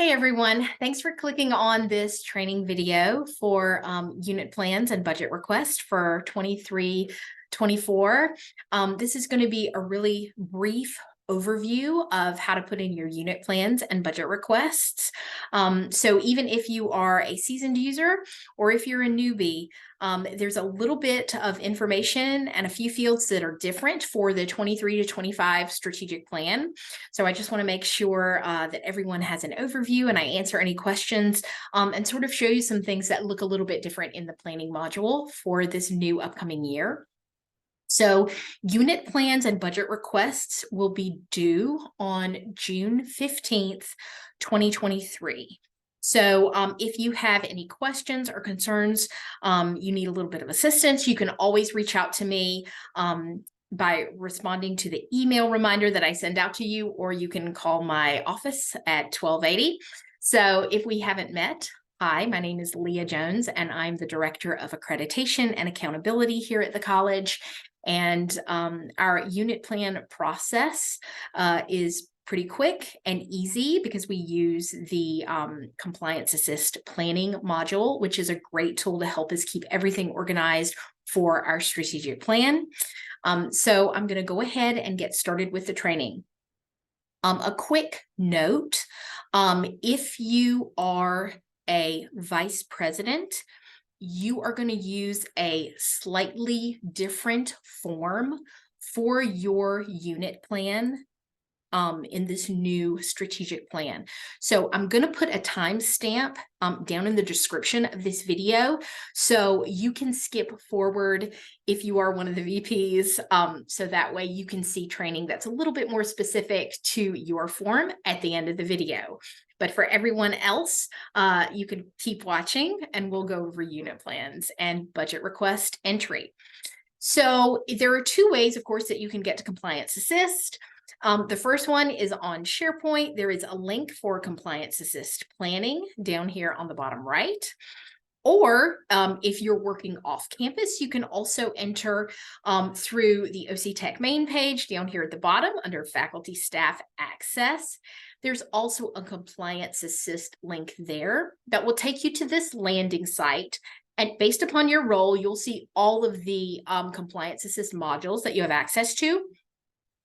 Hey everyone, thanks for clicking on this training video for unit plans and budget request for 23-24. This is going to be a really brief overview of how to put in your unit plans and budget requests. So even if you are a seasoned user or if you're a newbie, there's a little bit of information and a few fields that are different for the 23-25 strategic plan. So I just want to make sure that everyone has an overview and I answer any questions and sort of show you some things that look a little bit different in the planning module for this new upcoming year. So unit plans and budget requests will be due on June 15th, 2023. So if you have any questions or concerns, you need a little bit of assistance, you can always reach out to me by responding to the email reminder that I send out to you, or you can call my office at 1280. So if we haven't met, hi, my name is Leah Jones, and I'm the Director of Accreditation and Accountability here at the college. And our unit plan process is pretty quick and easy because we use the Compliance Assist planning module, which is a great tool to help us keep everything organized for our strategic plan. So I'm going to go ahead and get started with the training. A quick note, if you are a vice president, you are going to use a slightly different form for your unit plan in this new strategic plan. So I'm going to put a timestamp down in the description of this video so you can skip forward if you are one of the VPs, so that way you can see training that's a little bit more specific to your form at the end of the video. But for everyone else, you can keep watching and we'll go over unit plans and budget request entry. So there are two ways, of course, that you can get to Compliance Assist. The first one is on SharePoint. There is a link for Compliance Assist planning down here on the bottom right. Or if you're working off campus, you can also enter through the OC Tech main page down here at the bottom under Faculty Staff Access. There's also a Compliance Assist link there that will take you to this landing site. And based upon your role, you'll see all of the Compliance Assist modules that you have access to.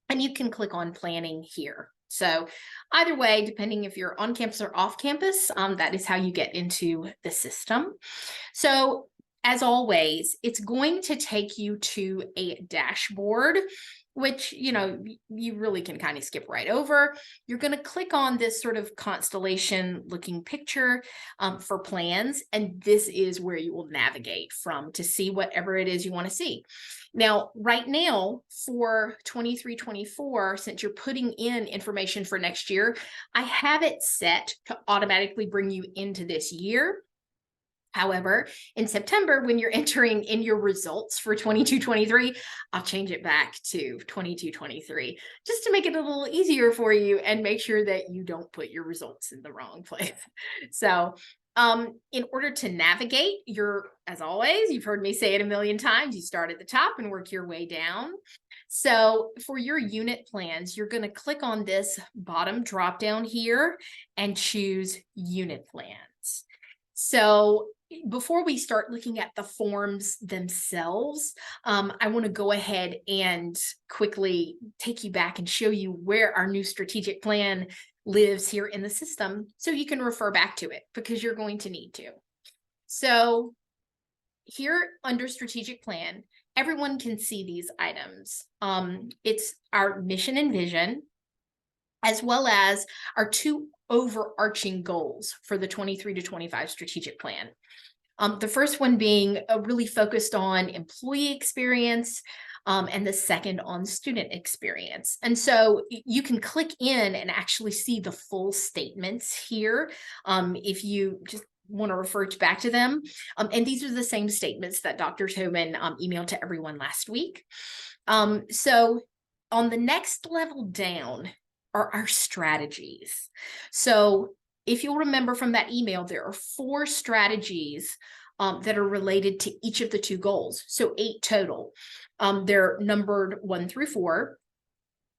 And you can click on planning here. So either way, depending if you're on campus or off campus, that is how you get into the system. So as always, it's going to take you to a dashboard, which, you really can kind of skip right over. You're going to click on this sort of constellation looking picture for plans, and this is where you will navigate from to see whatever it is you want to see. Now, right now for 23-24, since you're putting in information for next year, I have it set to automatically bring you into this year. However, in September, when you're entering in your results for 22-23, I'll change it back to 22-23, just to make it a little easier for you and make sure that you don't put your results in the wrong place. So in order to navigate, as always, you've heard me say it a million times, you start at the top and work your way down. So for your unit plans, you're going to click on this bottom drop down here and choose unit plans. So before we start looking at the forms themselves, I want to go ahead and quickly take you back and show you where our new strategic plan lives here in the system so you can refer back to it because you're going to need to. So here under strategic plan, everyone can see these items. It's our mission and vision, as well as our two overarching goals for the 23-25 strategic plan. The first one being really focused on employee experience, and the second on student experience. And so you can click in and actually see the full statements here if you just want to refer back to them. And these are the same statements that Dr. Tobin emailed to everyone last week. So on the next level down are our strategies. So if you'll remember from that email, there are 4 strategies that are related to each of the 2 goals. So 8 total. They're numbered 1 through 4.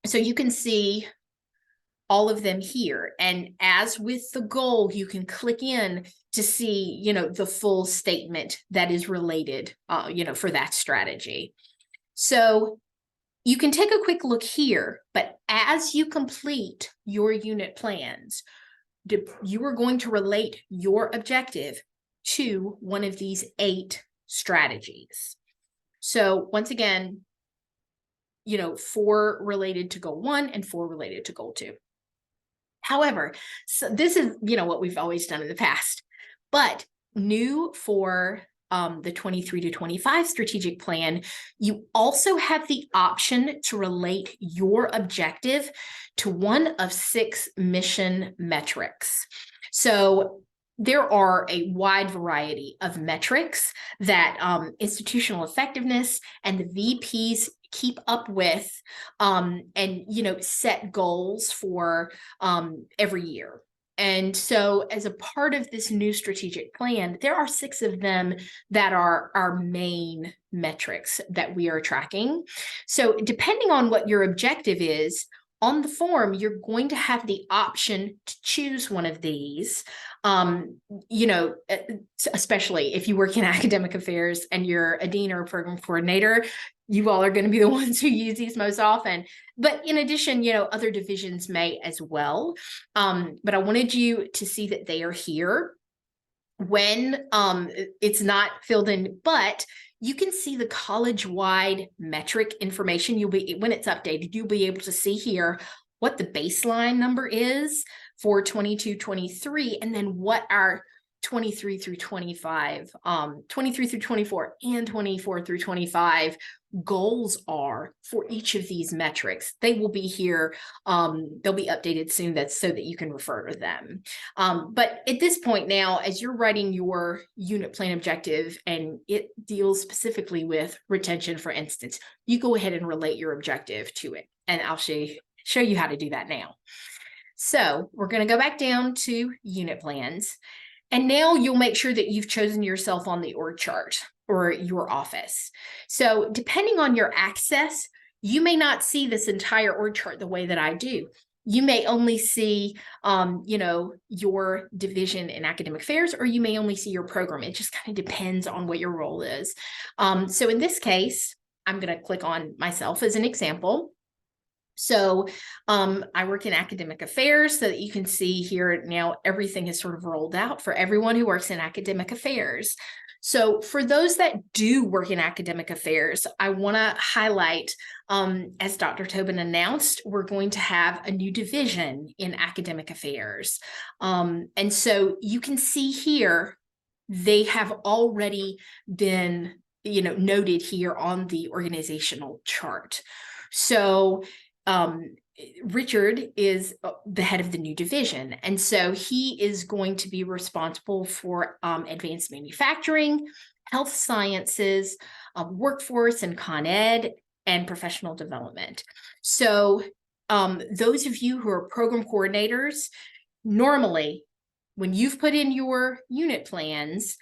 So you can see all of them here. And as with the goal, you can click in to see, the full statement that is related, for that strategy. So you can take a quick look here, but as you complete your unit plans, you are going to relate your objective to one of these 8 strategies. So once again, 4 related to goal 1 and 4 related to goal 2. However, so this is, what we've always done in the past, but new for the 23 to 25 strategic plan, you also have the option to relate your objective to one of 6 mission metrics. So there are a wide variety of metrics that institutional effectiveness and the VPs keep up with, and set goals for every year. And so as a part of this new strategic plan, there are 6 of them that are our main metrics that we are tracking. So depending on what your objective is, on the form, you're going to have the option to choose one of these, especially if you work in academic affairs and you're a dean or a program coordinator, you all are going to be the ones who use these most often. But in addition, other divisions may as well. But I wanted you to see that they are here when it's not filled in, but you can see the college-wide metric information. When it's updated, you'll be able to see here what the baseline number is for 22-23, and then what our 23 through 25, 23 through 24, and 24 through 25 goals are for each of these metrics. They will be here. They'll be updated soon. That's so that you can refer to them. But at this point now, as you're writing your unit plan objective and it deals specifically with retention, for instance, you go ahead and relate your objective to it. And I'll show you how to do that now. So we're going to go back down to unit plans. And now you'll make sure that you've chosen yourself on the org chart or your office. So depending on your access, you may not see this entire org chart the way that I do. You may only see, your division in academic affairs, or you may only see your program. It just kind of depends on what your role is. So in this case, I'm going to click on myself as an example. So I work in academic affairs, so that you can see here now everything is sort of rolled out for everyone who works in academic affairs. So for those that do work in academic affairs, I want to highlight, as Dr. Tobin announced, we're going to have a new division in academic affairs. And so you can see here, they have already been, noted here on the organizational chart. So Richard is the head of the new division. And so he is going to be responsible for advanced manufacturing, health sciences, workforce and Con Ed, and professional development. So those of you who are program coordinators, normally when you've put in your unit plans,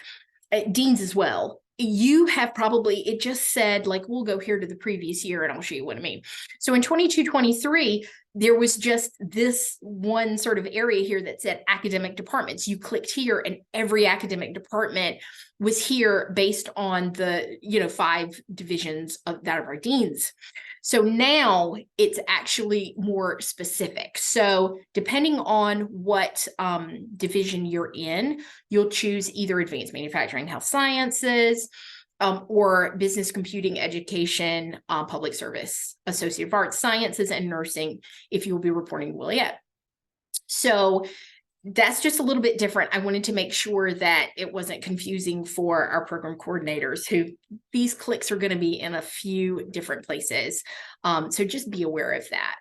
deans as well, you have probably, it just said like, we'll go here to the previous year and I'll show you what I mean. So in 22-23, there was just this one sort of area here that said academic departments. You clicked here and every academic department was here based on the, 5 divisions that are our deans. So now it's actually more specific. So depending on what division you're in, you'll choose either advanced manufacturing, health sciences, or business computing, education, public service, associate of arts, sciences, and nursing, if you'll be reporting to Williette. So that's just a little bit different. I wanted to make sure that it wasn't confusing for our program coordinators, who these clicks are going to be in a few different places. So just be aware of that.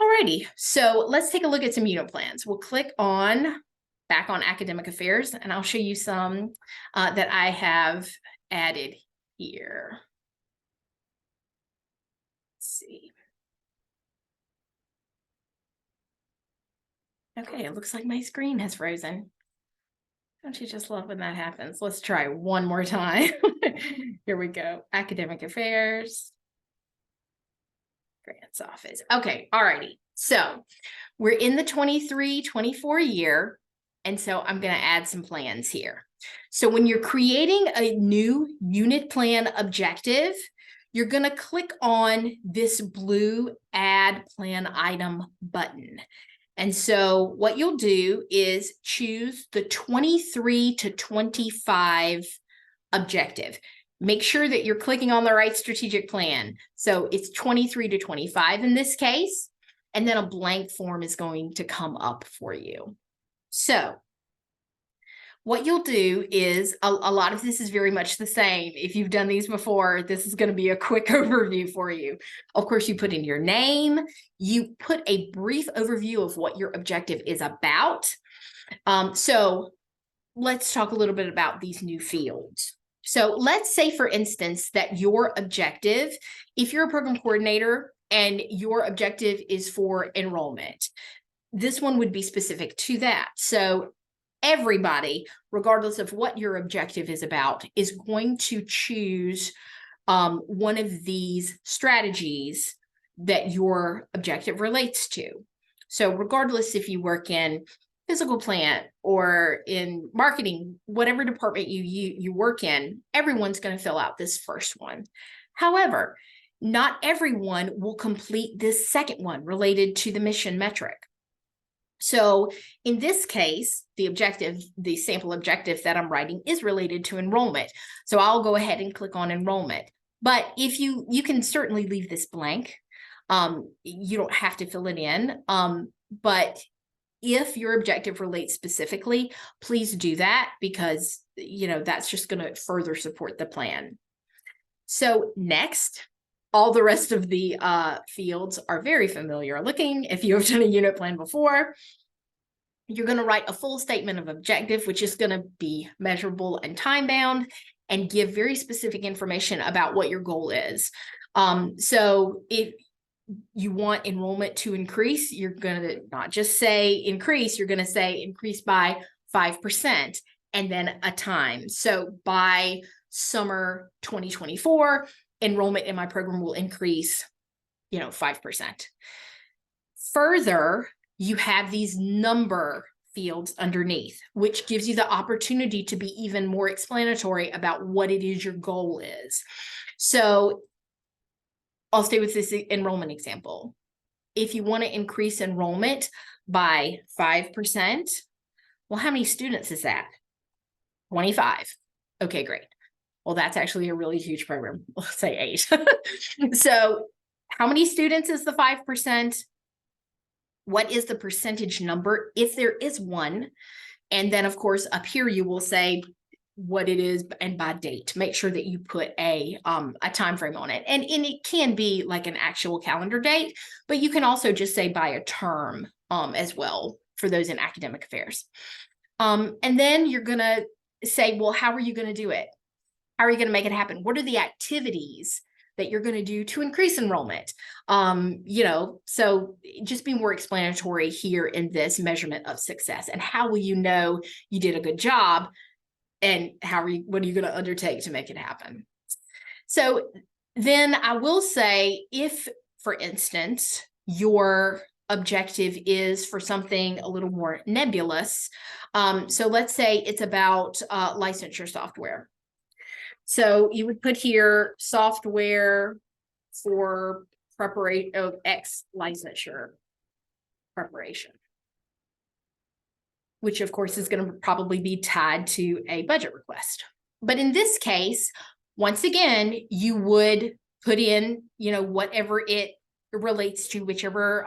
Alrighty, so let's take a look at some unit plans. We'll click back on academic affairs, and I'll show you some that I have added here. Let's see. Okay, it looks like my screen has frozen. Don't you just love when that happens? Let's try one more time. Here we go. Academic affairs. Grants office. Okay, alrighty. So we're in the 23-24 year. And so I'm going to add some plans here. So when you're creating a new unit plan objective, you're going to click on this blue Add Plan Item button. And so what you'll do is choose the 23 to 25 objective. Make sure that you're clicking on the right strategic plan. So it's 23 to 25 in this case, and then a blank form is going to come up for you. So what you'll do is a lot of this is very much the same. If you've done these before, this is going to be a quick overview for you. Of course, you put in your name, you put a brief overview of what your objective is about. So let's talk a little bit about these new fields. So let's say, for instance, that your objective, if you're a program coordinator and your objective is for enrollment, this one would be specific to that. So everybody, regardless of what your objective is about, is going to choose one of these strategies that your objective relates to. So regardless if you work in physical plant or in marketing, whatever department you work in, everyone's going to fill out this first one. However, not everyone will complete this second one related to the mission metric. So in this case, the sample objective that I'm writing is related to enrollment. So I'll go ahead and click on enrollment. But if you can certainly leave this blank. You don't have to fill it in. But if your objective relates specifically, please do that, because that's just going to further support the plan. So next, all the rest of the fields are very familiar looking. If you have done a unit plan before, you're going to write a full statement of objective, which is going to be measurable and time-bound and give very specific information about what your goal is. So if you want enrollment to increase, you're going to not just say increase, you're going to say increase by 5% and then a time. So by summer 2024, enrollment in my program will increase, 5%. Further, you have these number fields underneath, which gives you the opportunity to be even more explanatory about what it is your goal is. So I'll stay with this enrollment example. If you want to increase enrollment by 5%, well, how many students is that? 25. Okay, great. Well, that's actually a really huge program. Let's say 8. So how many students is the 5%? What is the percentage number, if there is one? And then, of course, up here, you will say what it is and by date. Make sure that you put a time frame on it. And it can be like an actual calendar date, but you can also just say by a term as well for those in academic affairs. And then you're going to say, well, how are you going to do it? How are you going to make it happen? What are the activities that you're going to do to increase enrollment? So just be more explanatory here in this measurement of success. And how will you know you did a good job? And what are you going to undertake to make it happen? So then I will say, if, for instance, your objective is for something a little more nebulous, so let's say it's about licensure software. So you would put here software for preparation of X licensure preparation, which of course is going to probably be tied to a budget request. But in this case, once again, you would put in, whatever it relates to, whichever,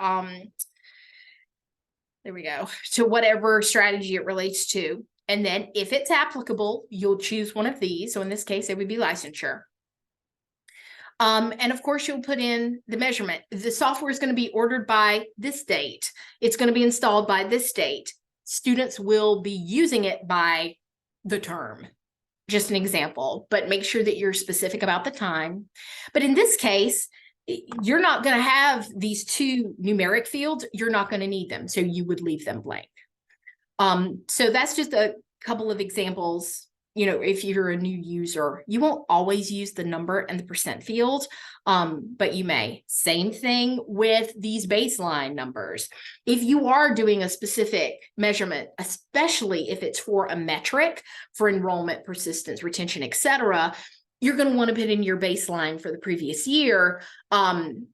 to whatever strategy it relates to. And then if it's applicable, you'll choose one of these. So in this case, it would be licensure. And of course, you'll put in the measurement. The software is going to be ordered by this date. It's going to be installed by this date. Students will be using it by the term. Just an example, but make sure that you're specific about the time. But in this case, you're not going to have these two numeric fields. You're not going to need them. So you would leave them blank. So that's just a couple of examples, if you're a new user, you won't always use the number and the percent field, but you may. Same thing with these baseline numbers. If you are doing a specific measurement, especially if it's for a metric for enrollment, persistence, retention, etc., you're going to want to put in your baseline for the previous year,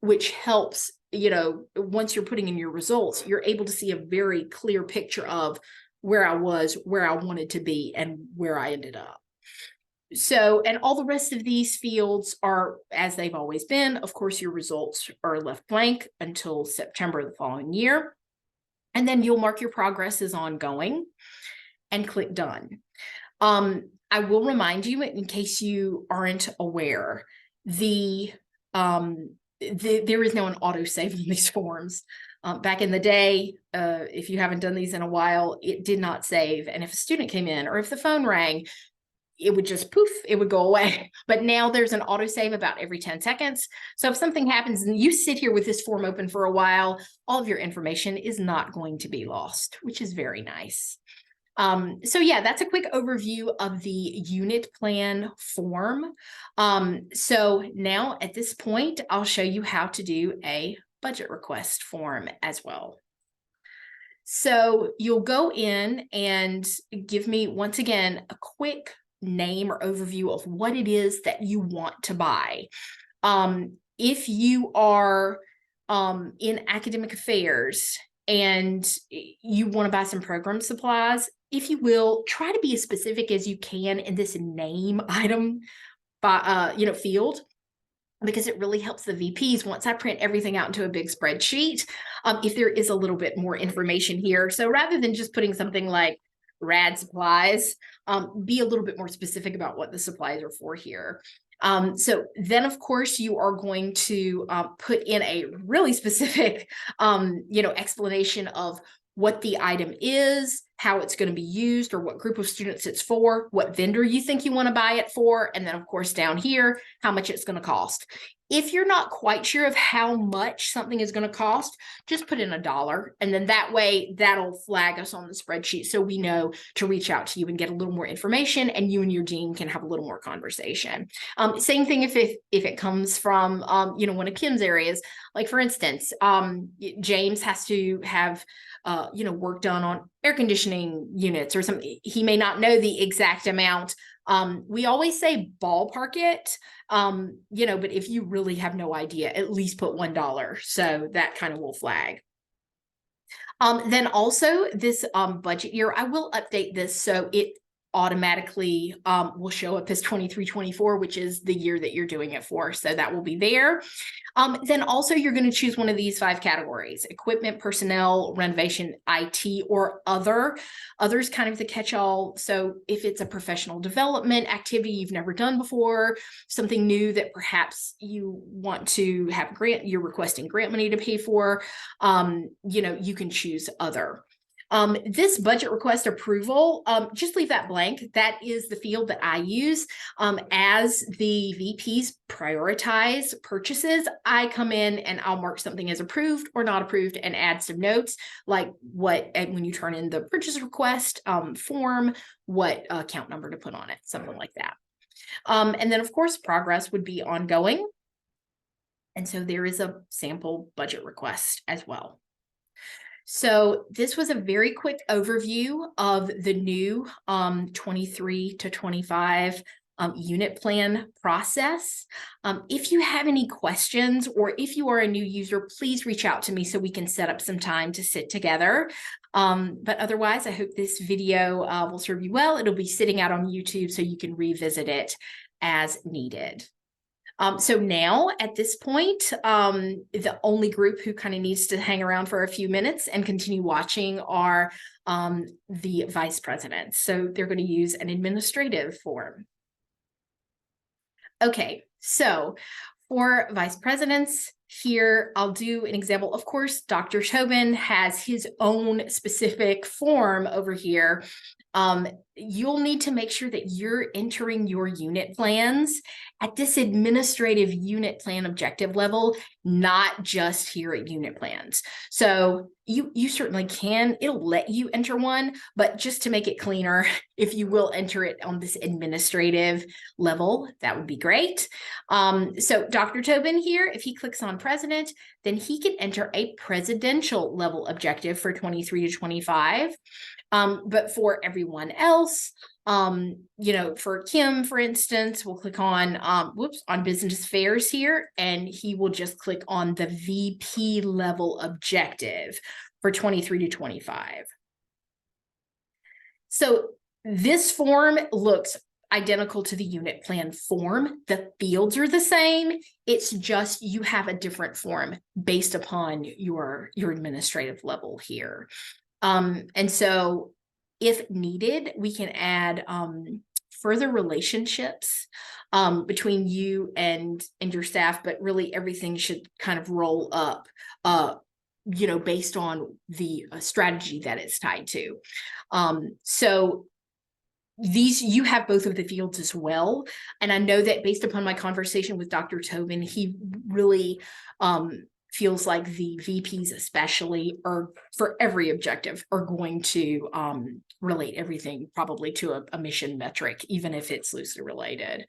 which helps, once you're putting in your results, you're able to see a very clear picture of where I was, where I wanted to be, and where I ended up. So, and all the rest of these fields are as they've always been. Of course, your results are left blank until September the following year. And then you'll mark your progress as ongoing and click done. I will remind you, in case you aren't aware, there is now an autosave on these forms. Back in the day, if you haven't done these in a while, it did not save. And if a student came in or if the phone rang, it would just poof, it would go away. But now there's an autosave about every 10 seconds. So if something happens and you sit here with this form open for a while, all of your information is not going to be lost, which is very nice. So yeah, that's a quick overview of the unit plan form. So now at this point, I'll show you how to do a budget request form as well. So you'll go in and give me, once again, a quick name or overview of what it is that you want to buy. If you are in academic affairs and you want to buy some program supplies, if you will, try to be as specific as you can in this name item field, because it really helps the VPs once I print everything out into a big spreadsheet, if there is a little bit more information here. So rather than just putting something like rad supplies, be a little bit more specific about what the supplies are for here. So then, of course, you are going to put in a really specific, explanation of what the item is, how it's going to be used, or what group of students it's for, what vendor you think you want to buy it for, and then, of course, down here, how much it's going to cost. If you're not quite sure of how much something is going to cost, just put in $1, and then that way that'll flag us on the spreadsheet so we know to reach out to you and get a little more information, and you and your dean can have a little more conversation. Same thing if it comes from one of Kim's areas. Like, for instance, James has to have work done on air conditioning units or something. He may not know the exact amount. We always say ballpark it, but if you really have no idea, at least put $1. So that kind of will flag. Then also this budget year, I will update this so it automatically will show up as 23-24, which is the year that you're doing it for. So that will be there. Then also you're going to choose one of these 5 categories: equipment, personnel, renovation, IT, or other. Others kind of the catch-all. So if it's a professional development activity you've never done before, something new that perhaps you want to have you're requesting grant money to pay for, you can choose other. This budget request approval, just leave that blank. That is the field that I use. As the VPs prioritize purchases, I come in and I'll mark something as approved or not approved and add some notes, like when you turn in the purchase request form, what account number to put on it, something like that. And then, of course, progress would be ongoing. And so there is a sample budget request as well. So this was a very quick overview of the new 23 to 25 unit plan process. If you have any questions, or if you are a new user, please reach out to me so we can set up some time to sit together. But otherwise, I hope this video will serve you well. It'll be sitting out on YouTube so you can revisit it as needed. So now at this point, the only group who kind of needs to hang around for a few minutes and continue watching are the vice presidents. So they're going to use an administrative form. Okay, so for vice presidents, here I'll do an example. Of course, Dr. Tobin has his own specific form over here. You'll need to make sure that you're entering your unit plans at this administrative unit plan objective level, not just here at unit plans. So you certainly can, it'll let you enter one, but just to make it cleaner, if you will enter it on this administrative level, that would be great. So Dr. Tobin here, if he clicks on president, then he can enter a presidential level objective for 23 to 25. But for everyone else, for Kim, for instance, we'll click on, on business affairs here, and he will just click on the VP level objective for 23 to 25. So this form looks identical to the unit plan form. The fields are the same. It's just you have a different form based upon your administrative level here. And so if needed, we can add further relationships between you and your staff, but really everything should kind of roll up, based on the strategy that it's tied to. So you have both of the fields as well. And I know that based upon my conversation with Dr. Tobin, he really feels like the VPs especially are, for every objective, are going to relate everything probably to a mission metric, even if it's loosely related.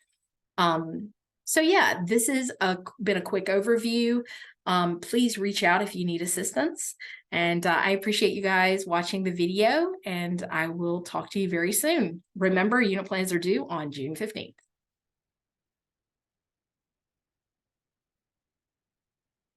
So yeah, this has been a quick overview. Please reach out if you need assistance. And I appreciate you guys watching the video, and I will talk to you very soon. Remember, unit plans are due on June 15th.